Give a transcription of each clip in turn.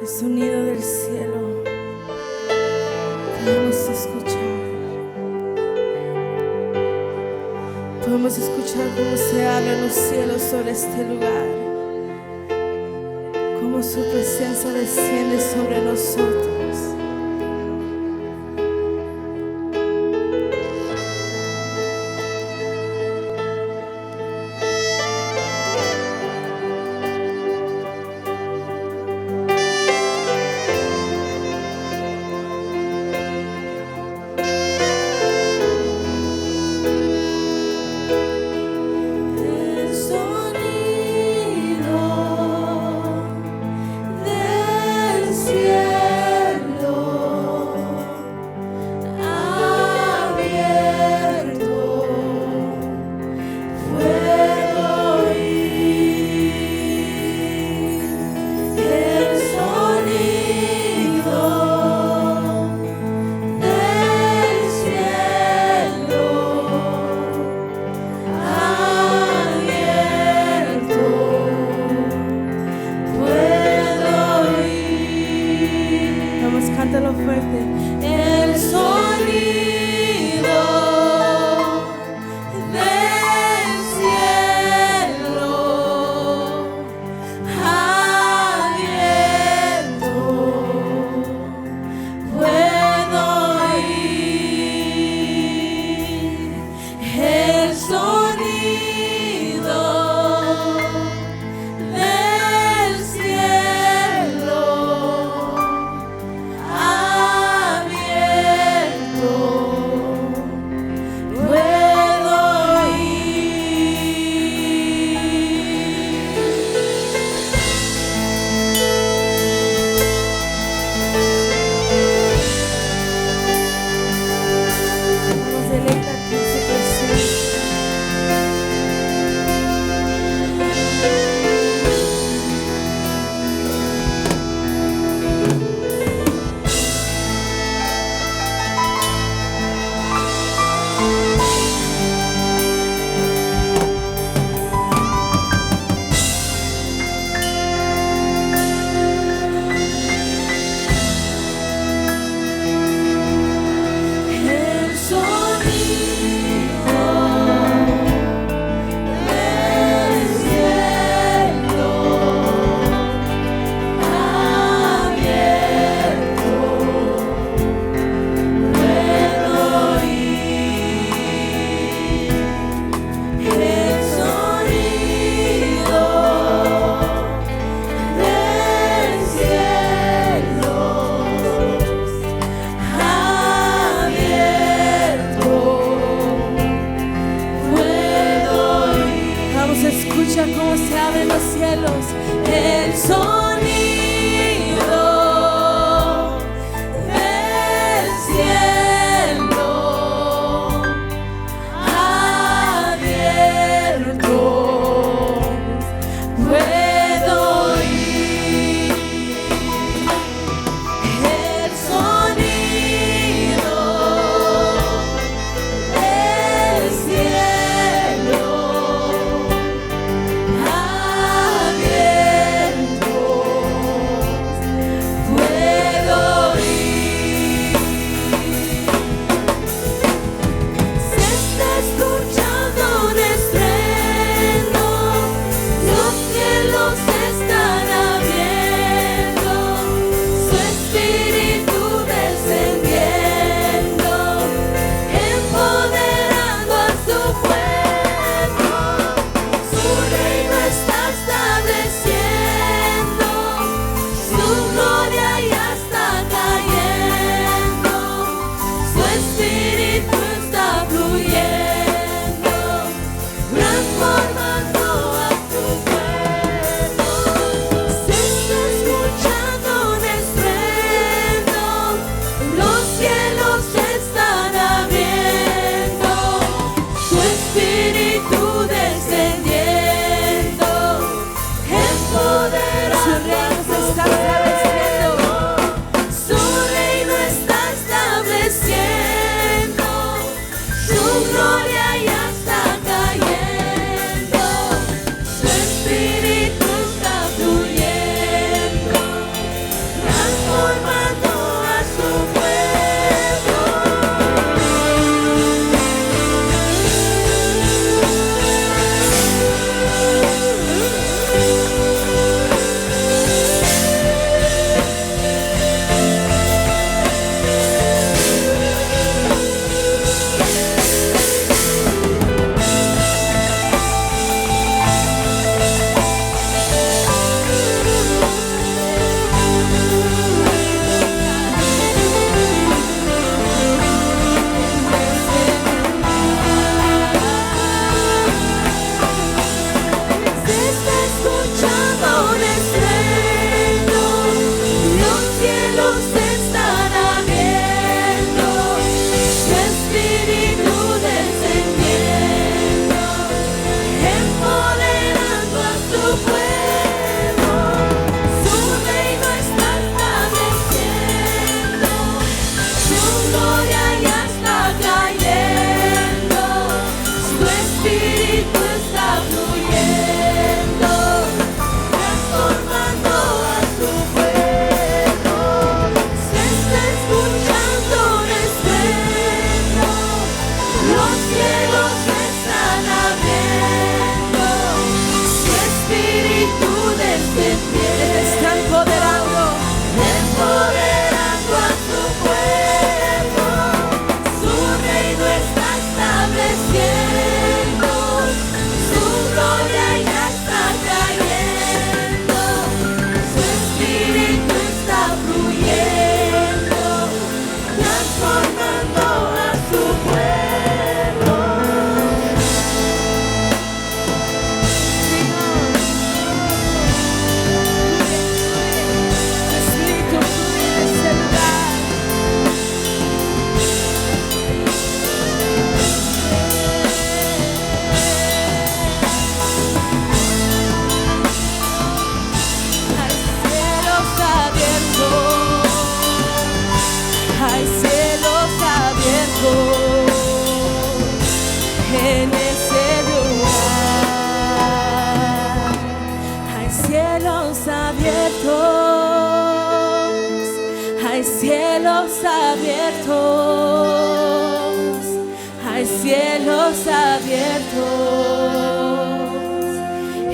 El sonido del cielo podemos escuchar. Podemos escuchar cómo se abren los cielos sobre este lugar, cómo su presencia desciende sobre nosotros. Cántalo fuerte. El sonido del cielo abierto puedo oír. El sonido del cielo escucha cómo se abren los cielos. El sonido del cielo abierto puedo oír. El sonido del cielo abierto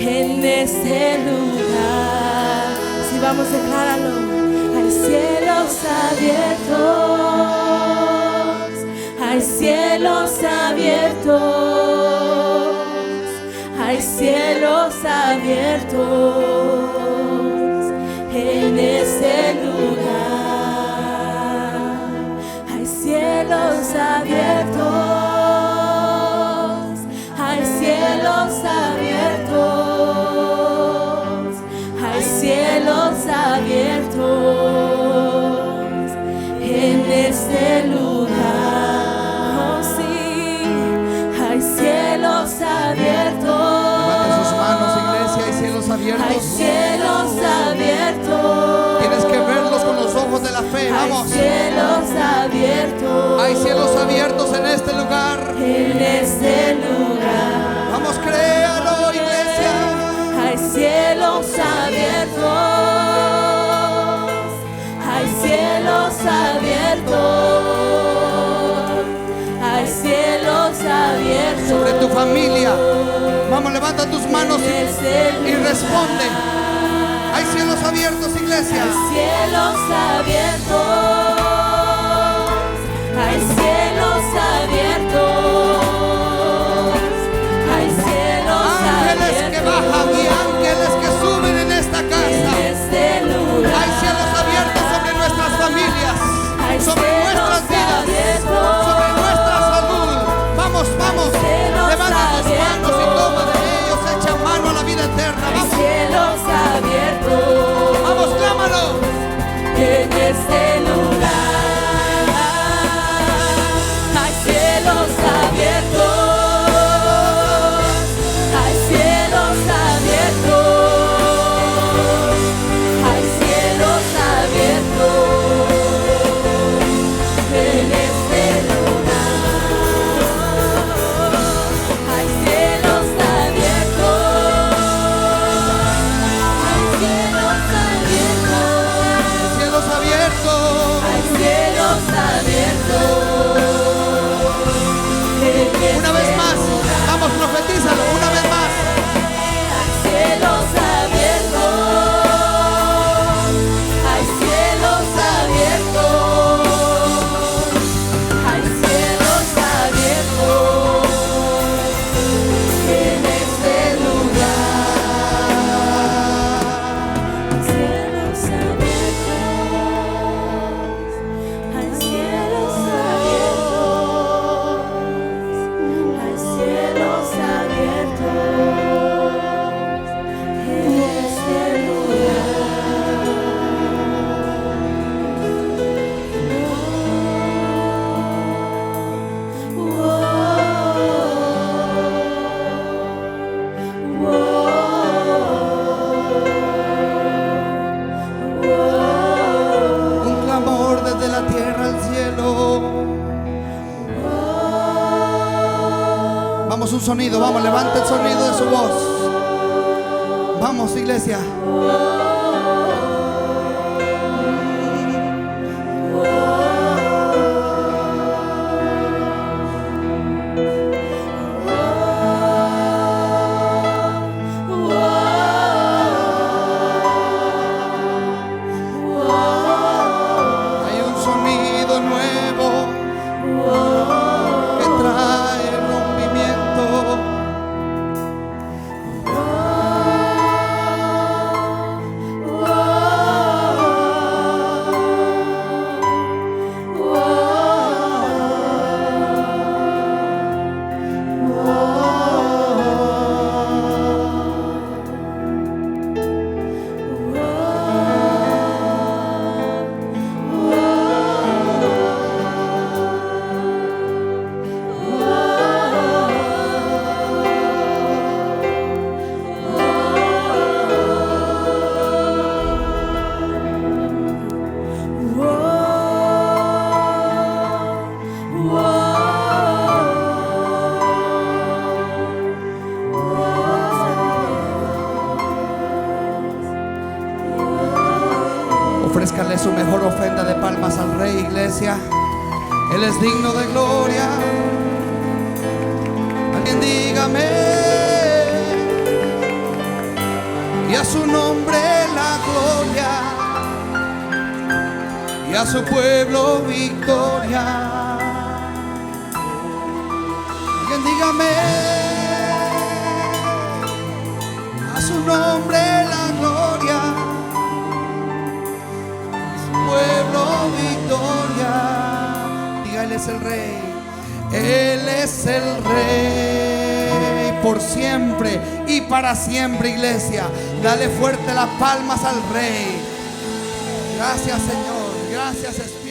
en este lugar. Si vamos a declararlo. Hay cielos abiertos, hay cielos abiertos, hay cielos abiertos en este lugar. Hay cielos abiertos, hay cielos abiertos, hay cielos abiertos en este lugar. Oh sí, hay cielos abiertos. Levanta sus manos, iglesia. Hay cielos abiertos. Hay cielos abiertos. Tienes que verlos con los ojos de la fe. Vamos. Hay cielos abiertos. Hay cielos abiertos en este lugar. En este lugar. Vamos, créalo, iglesia. Hay cielos abiertos. Hay cielos abiertos. Hay cielos abiertos. Sobre tu familia. Vamos, levanta tus manos y responde. Hay cielos abiertos, iglesia. Hay cielos abiertos. Hay cielos abiertos. Hay cielos Ángeles abiertos. que bajan y ángeles que suben en esta casa. En este lugar. Hay cielos abiertos sobre nuestras familias, Hay sobre nuestras cielos vidas, abiertos. sobre nuestra salud. Vamos, vamos. Cielos Levanta tus manos y abiertos. toma de ellos. Echa mano a la vida eterna. Hay Vamos, cielos abiertos. vamos, clámalo. En este lugar. Hay cielos abiertos. Hay cielos abiertos. Hay cielos abiertos. En este lugar. Hay cielos abiertos. Hay cielos abiertos. Cielos abiertos. Hay cielos abiertos. Una vez más. Vamos, profetízalo. Una vez más. Hay cielos abiertos. Hay cielos abiertos. Hay cielos abiertos en este lugar. Cielos abiertos. Hay cielos abiertos. Hay cielos abiertos en este lugar. Un clamor desde la tierra al cielo. Vamos, un sonido. Vamos, levanta el sonido de su voz. Vamos, iglesia. Hay un sonido nuevo que trae rompimiento. Ofrézcale su mejor ofrenda de palmas al Rey, iglesia. Él es digno de gloria. Alguien dígame. y a su nombre la gloria, y a su pueblo victoria. Alguien dígame, a su nombre la gloria, a su pueblo victoria. Diga, Él es el Rey, Él es el Rey por siempre y para siempre, iglesia. Dale fuerte las palmas al Rey. Gracias, Señor. Gracias, Espíritu.